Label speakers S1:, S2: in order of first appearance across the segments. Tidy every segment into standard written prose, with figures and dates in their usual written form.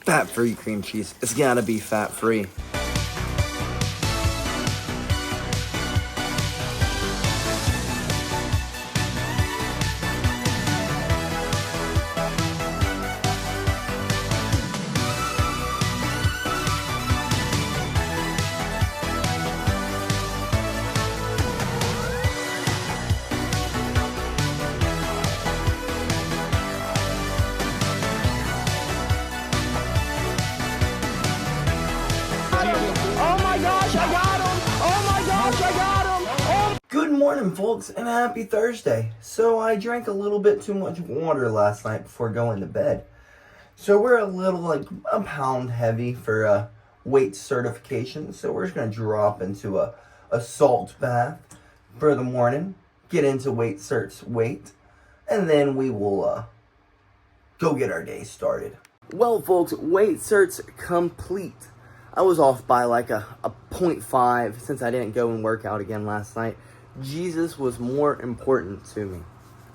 S1: Fat-free cream cheese. It's gotta be fat-free. Good morning, folks, and happy Thursday. So I drank a little bit too much water last night before going to bed. So we're a little, like, a pound heavy for weight certification. So we're just going to drop into a salt bath for the morning, get into weight certs weight, and then we will go get our day started. Well, folks, weight certs complete. I was off by like a 0.5 since I didn't go and work out again last night. Jesus was more important to me.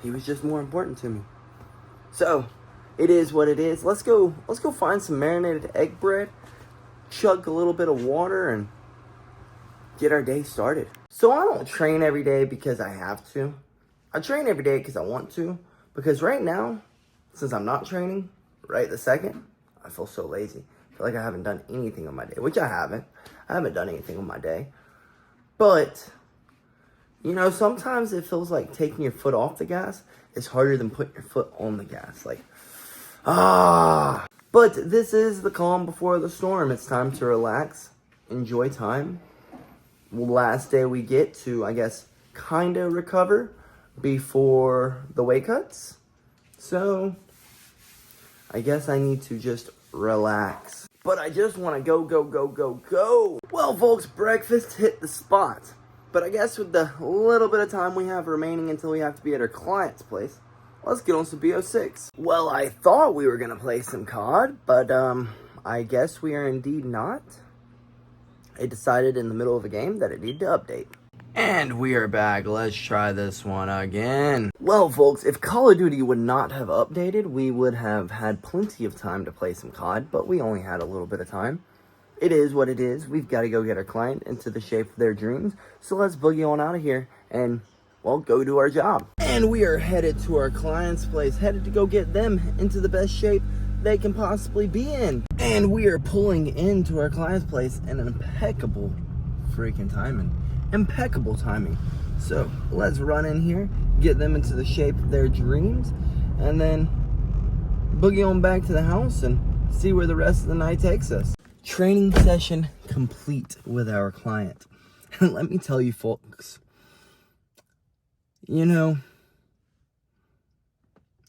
S1: He was just more important to me. So, it is what it is. Let's go find some marinated egg bread, chug a little bit of water, and get our day started. So I don't train every day because I have to. I train every day because I want to. Because right now, since I'm not training right this second, I feel so lazy. I feel like I haven't done anything on my day, which I haven't. I haven't done anything on my day. But, you know, sometimes it feels like taking your foot off the gas is harder than putting your foot on the gas. Like, But this is the calm before the storm. It's time to relax, enjoy time. Last day we get to, I guess, kind of recover before the weight cuts. So, I guess I need to just relax. But I just want to go. Well, folks, breakfast hit the spot. But I guess with the little bit of time we have remaining until we have to be at our client's place, let's get on some BO6. Well, I thought we were going to play some COD, but I guess we are indeed not. It decided in the middle of a game that it needed to update. And we are back. Let's try this one again. Well, folks, if Call of Duty would not have updated, we would have had plenty of time to play some COD, but we only had a little bit of time. It is what it is. We've got to go get our client into the shape of their dreams. So let's boogie on out of here and, well, go do our job. And we are headed to our client's place, headed to go get them into the best shape they can possibly be in. And we are pulling into our client's place in an impeccable freaking timing. Impeccable timing. So let's run in here, get them into the shape of their dreams, and then boogie on back to the house and see where the rest of the night takes us. Training session complete with our client. And let me tell you, folks, you know,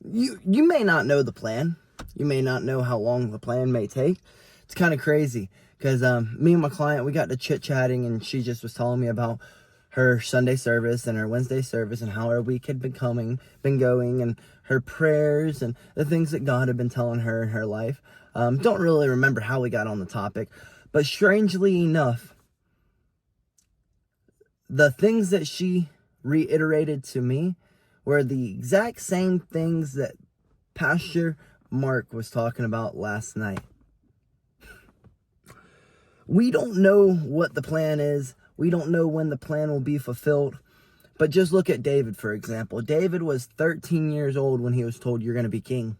S1: you may not know the plan. You may not know how long the plan may take. It's kind of crazy because me and my client, we got to chit-chatting, and she just was telling me about her Sunday service and her Wednesday service and how her week had been going, and her prayers and the things that God had been telling her in her life. Don't really remember how we got on the topic, but strangely enough, the things that she reiterated to me were the exact same things that Pastor Mark was talking about last night. We don't know what the plan is. We don't know when the plan will be fulfilled. But just look at David, for example. David was 13 years old when he was told, "You're going to be king."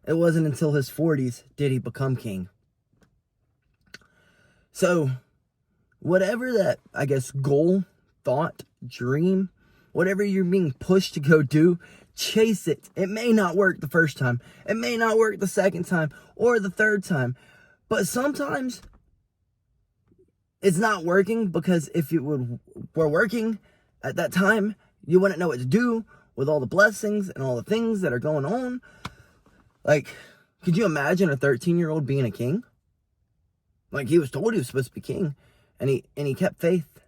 S1: It wasn't until his 40s did he become king. So, whatever that, I guess, goal, thought, dream, whatever you're being pushed to go do, chase it. It may not work the first time. It may not work the second time or the third time. But sometimes it's not working because if it were working at that time, you wouldn't know what to do with all the blessings and all the things that are going on. Like, could you imagine a 13-year-old being a king? Like, he was told he was supposed to be king, and he kept faith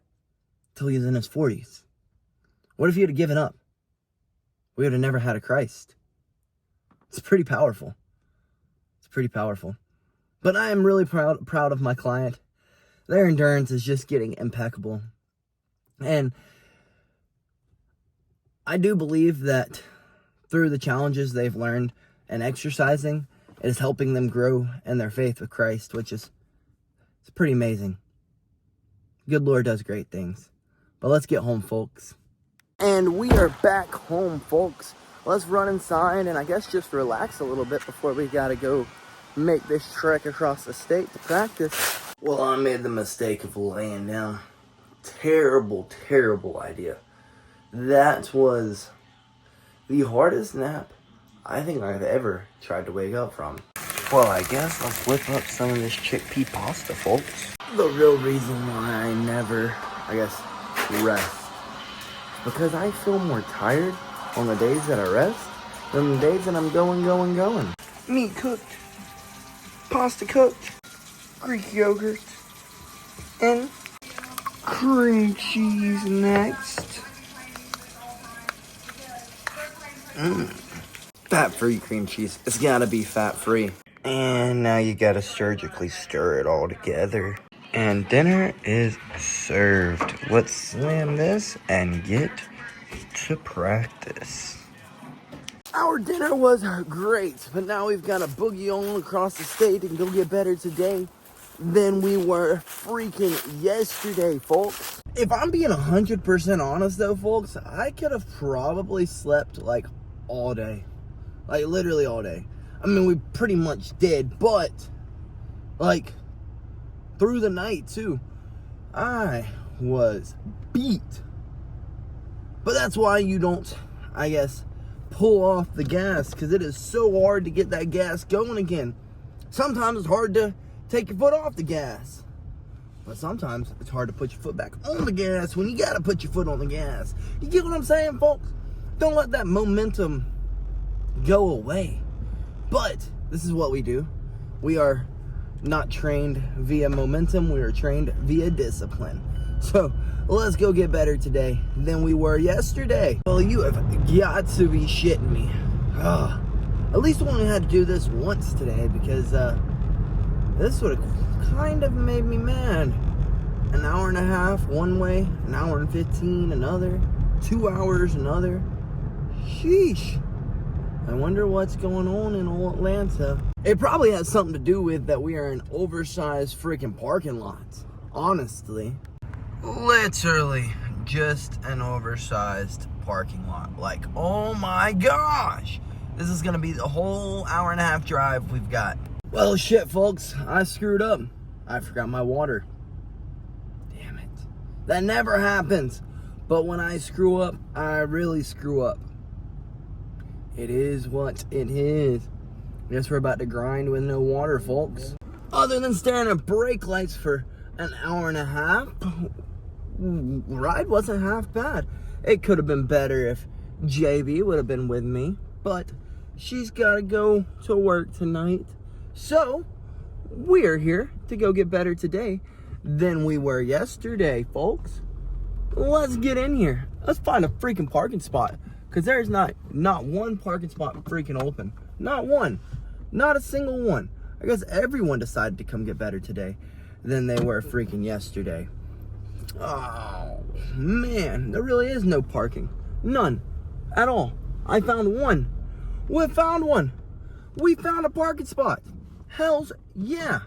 S1: till he was in his 40s. What if he had given up? We would have never had a Christ. It's pretty powerful. It's pretty powerful. But I am really proud of my client. Their endurance is just getting impeccable. And I do believe that through the challenges they've learned and exercising It is helping them grow in their faith with Christ, which is it's pretty amazing. Good Lord does great things. But let's get home, folks. And we are back home, folks. Let's run inside and I guess just relax a little bit before we gotta go make this trek across the state to practice. Well, I made the mistake of laying down. Terrible, terrible idea. That was the hardest nap I think I've ever tried to wake up from. Well, I guess let's whip up some of this chickpea pasta, folks. The real reason why I never, rest. Because I feel more tired on the days that I rest than the days that I'm going. Meat cooked, pasta cooked, Greek yogurt, and cream cheese next. Fat-free cream cheese. It's gotta be fat-free. And now you gotta surgically stir it all together. And dinner is served. Let's slam this and get to practice. Our dinner was great, but now we've got to boogie on across the state and go get better today than we were freaking yesterday, folks. If I'm being 100% honest though, folks, I could have probably slept like all day. Like literally all day. I mean, we pretty much did, but like through the night too. I was beat. But that's why you don't, pull off the gas, because it is so hard to get that gas going again. Sometimes it's hard to take your foot off the gas. But sometimes it's hard to put your foot back on the gas when you gotta put your foot on the gas. You get what I'm saying, folks? Don't let that momentum go away. But this is what we do. We are not trained via momentum. We are trained via discipline. So let's go get better today than we were yesterday. Well, you have got to be shitting me. At least we only had to do this once today, because this would have kind of made me mad. An hour and a half one way, an hour and 15 another, 2 hours another. Sheesh. I wonder what's going on in old Atlanta. It probably has something to do with that we are in oversized freaking parking lots. Honestly. Literally just an oversized parking lot. Like, oh my gosh. This is gonna be the whole hour and a half drive we've got. Well, shit, folks. I screwed up. I forgot my water. Damn it. That never happens. But when I screw up, I really screw up. It is what it is. Guess we're about to grind with no water, folks. Other than staring at brake lights for an hour and a half, ride wasn't half bad. It could have been better if JB would have been with me, but she's got to go to work tonight. So we're here to go get better today than we were yesterday, folks. Let's get in here. Let's find a freaking parking spot. Because there's not one parking spot freaking open. Not one. Not a single one. I guess everyone decided to come get better today than they were freaking yesterday. Oh, man. There really is no parking. None. At all. I found one. We found one. We found a parking spot. Hells yeah.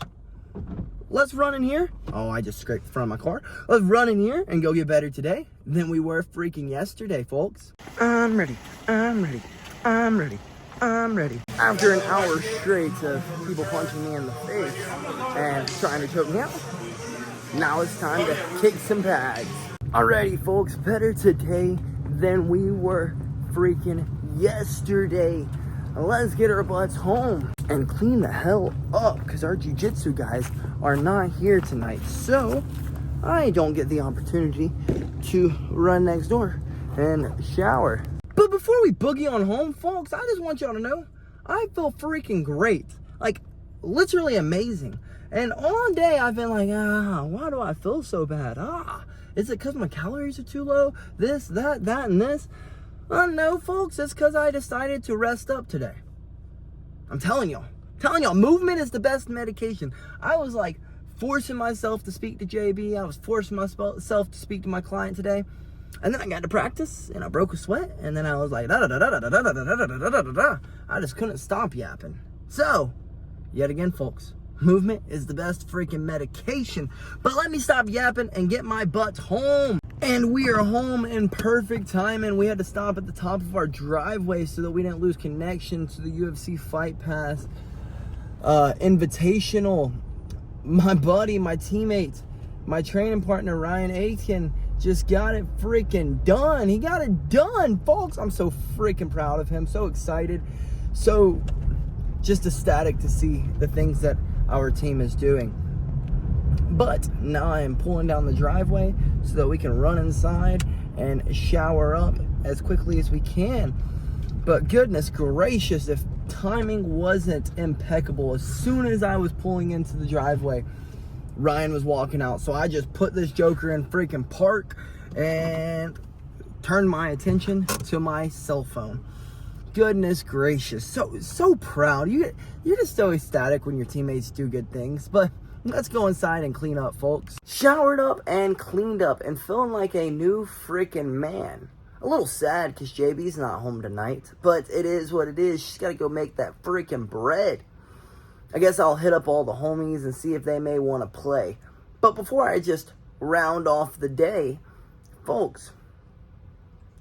S1: Let's run in here. Oh, I just scraped the front of my car. Let's run in here and go get better today than we were freaking yesterday, folks. I'm ready. I'm ready. I'm ready. I'm ready. After an hour straight of people punching me in the face and trying to choke me out, now it's time to kick some bags. Alrighty, folks. Better today than we were freaking yesterday. Let's get our butts home and clean the hell up, because our jiu-jitsu guys are not here tonight. So I don't get the opportunity to run next door and shower. But before we boogie on home, folks, I just want y'all to know I feel freaking great. Like, literally amazing. And all day I've been like, why do I feel so bad? Is it because my calories are too low? This, that, and this? No, folks, it's because I decided to rest up today. I'm telling y'all, movement is the best medication. I was like forcing myself to speak to JB. I was forcing myself to speak to my client today. And then I got to practice and I broke a sweat. And then I was like, I just couldn't stop yapping. So yet again, folks, movement is the best freaking medication. But let me stop yapping and get my butt home. And we are home in perfect time, and we had to stop at the top of our driveway so that we didn't lose connection to the UFC Fight Pass Invitational. My buddy, my teammate, my training partner, Ryan Aitken, just got it freaking done. He got it done, folks. I'm so freaking proud of him. So excited. So just ecstatic to see the things that our team is doing. But now I am pulling down the driveway so that we can run inside and shower up as quickly as we can. But goodness gracious, if timing wasn't impeccable, as soon as I was pulling into the driveway, Ryan was walking out. So I just put this joker in freaking park and turned my attention to my cell phone. Goodness gracious, so proud. You're just so ecstatic when your teammates do good things. But let's go inside and clean up, folks. Showered up and cleaned up and feeling like a new freaking man. A little sad because JB's not home tonight, but it is what it is. She's got to go make that freaking bread. I guess I'll hit up all the homies and see if they may want to play. But before I just round off the day, folks,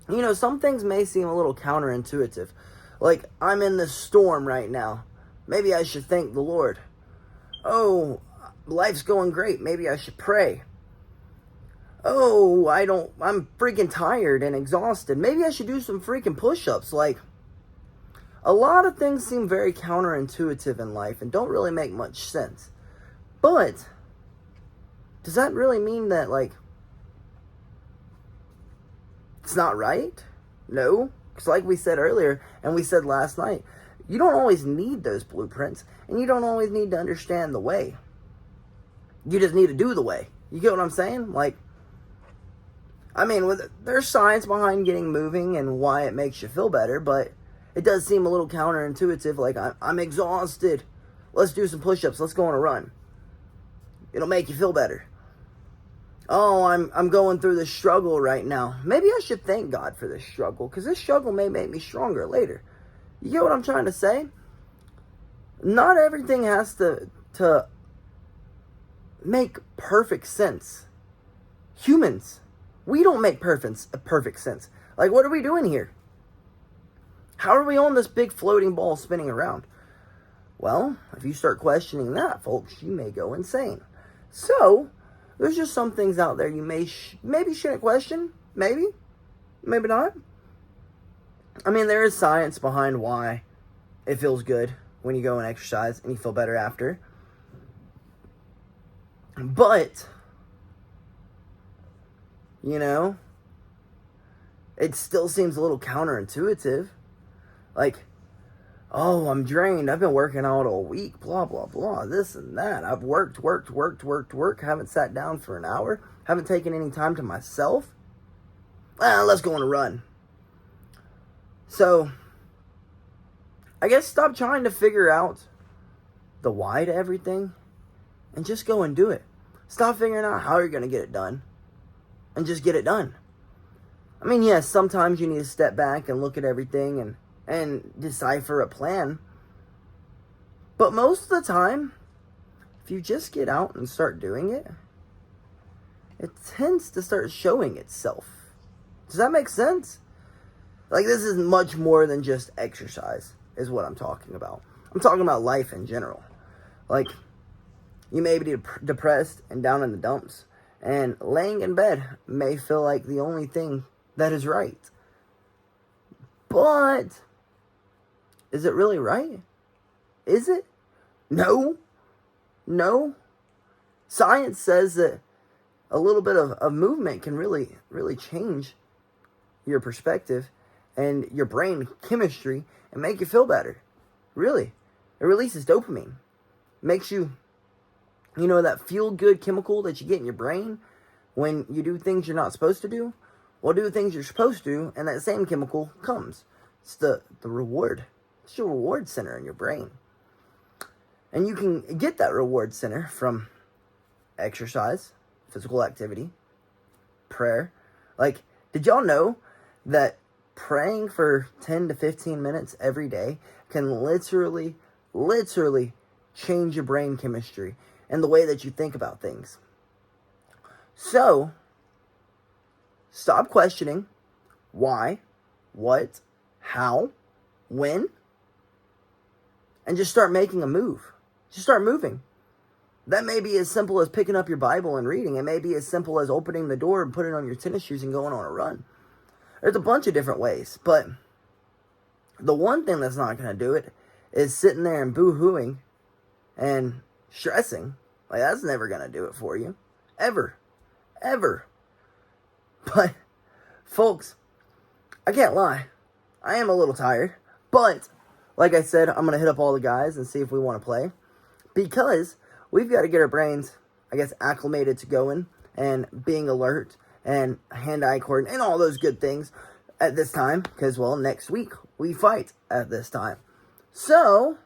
S1: you know, some things may seem a little counterintuitive. Like, I'm in this storm right now. Maybe I should thank the Lord. Oh, life's going great. Maybe I should pray. Oh, I'm freaking tired and exhausted. Maybe I should do some freaking push-ups. Like, a lot of things seem very counterintuitive in life and don't really make much sense. But does that really mean that, like, it's not right? No. Because like we said earlier, and we said last night, you don't always need those blueprints, and you don't always need to understand the way. You just need to do the way. You get what I'm saying? Like, I mean, there's science behind getting moving and why it makes you feel better, but it does seem a little counterintuitive. Like, I'm exhausted. Let's do some push-ups. Let's go on a run. It'll make you feel better. Oh, I'm going through this struggle right now. Maybe I should thank God for this struggle, because this struggle may make me stronger later. You get what I'm trying to say? Not everything has to make perfect sense. Humans, we don't make perfect sense. Like, what are we doing here? How are we on this big floating ball spinning around? Well, if you start questioning that, folks, you may go insane. So, there's just some things out there you maybe shouldn't question. Maybe not. I mean, there is science behind why it feels good when you go and exercise and you feel better after. But, you know, it still seems a little counterintuitive. Like, oh, I'm drained. I've been working out all week, blah, blah, blah, this and that. I've worked, haven't sat down for an hour, haven't taken any time to myself. Let's go on a run. So, I guess stop trying to figure out the why to everything and just go and do it. Stop figuring out how you're going to get it done and just get it done. I mean, yes, sometimes you need to step back and look at everything and decipher a plan. But most of the time, if you just get out and start doing it, it tends to start showing itself. Does that make sense? Like, this is much more than just exercise, is what I'm talking about. I'm talking about life in general. Like, you may be depressed and down in the dumps, and laying in bed may feel like the only thing that is right. But is it really right? Is it? No. Science says that a little bit of movement can really change your perspective and your brain chemistry and make you feel better. Really. It releases dopamine. Makes you, you know, that feel-good chemical that you get in your brain when you do things you're not supposed to do. Well, do things you're supposed to do, and that same chemical comes. It's the reward. It's your reward center in your brain. And you can get that reward center from exercise, physical activity, prayer. Like, did y'all know that praying for 10 to 15 minutes every day can literally change your brain chemistry and the way that you think about things. So, stop questioning why, what, how, when, and just start making a move. Just start moving. That may be as simple as picking up your Bible and reading. It may be as simple as opening the door and putting on your tennis shoes and going on a run. There's a bunch of different ways, but the one thing that's not going to do it is sitting there and boo-hooing and stressing. Like, that's never going to do it for you. Ever. Ever. But, folks, I can't lie. I am a little tired. But, like I said, I'm going to hit up all the guys and see if we want to play. Because we've got to get our brains, I guess, acclimated to going and being alert and hand-eye coordination and all those good things at this time. Because, well, next week we fight at this time. So,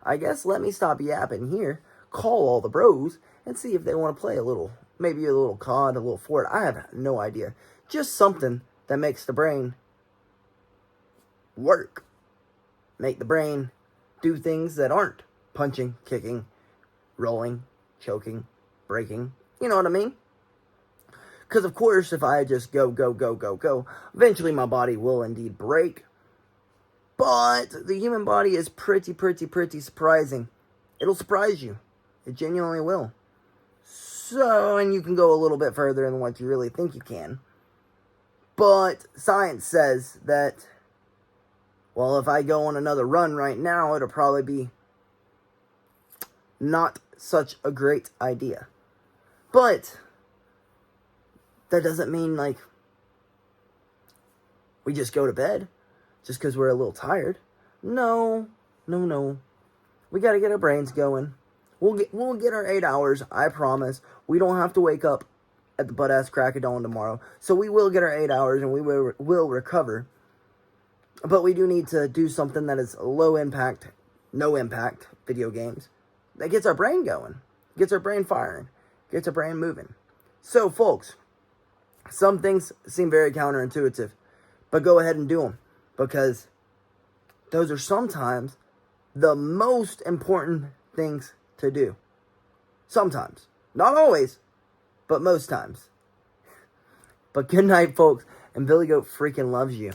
S1: I guess let me stop yapping here, call all the bros, and see if they want to play a little, maybe a little COD, a little Fort. I have no idea. Just something that makes the brain work. Make the brain do things that aren't punching, kicking, rolling, choking, breaking. You know what I mean? Because, of course, if I just go, eventually my body will indeed break. But the human body is pretty surprising. It'll surprise you. It genuinely will. So, and you can go a little bit further than what you really think you can. But science says that, well, if I go on another run right now, it'll probably be not such a great idea. But that doesn't mean, like, we just go to bed just because we're a little tired. No. We got to get our brains going. We'll get our 8 hours, I promise. We don't have to wake up at the butt-ass crack of dawn tomorrow. So we will get our 8 hours and we will recover. But we do need to do something that is low impact, no impact video games. That gets our brain going. Gets our brain firing. Gets our brain moving. So, folks, some things seem very counterintuitive. But go ahead and do them. Because those are sometimes the most important things to do. Sometimes. Not always, but most times. But good night, folks. And BillyGoat freaking loves you.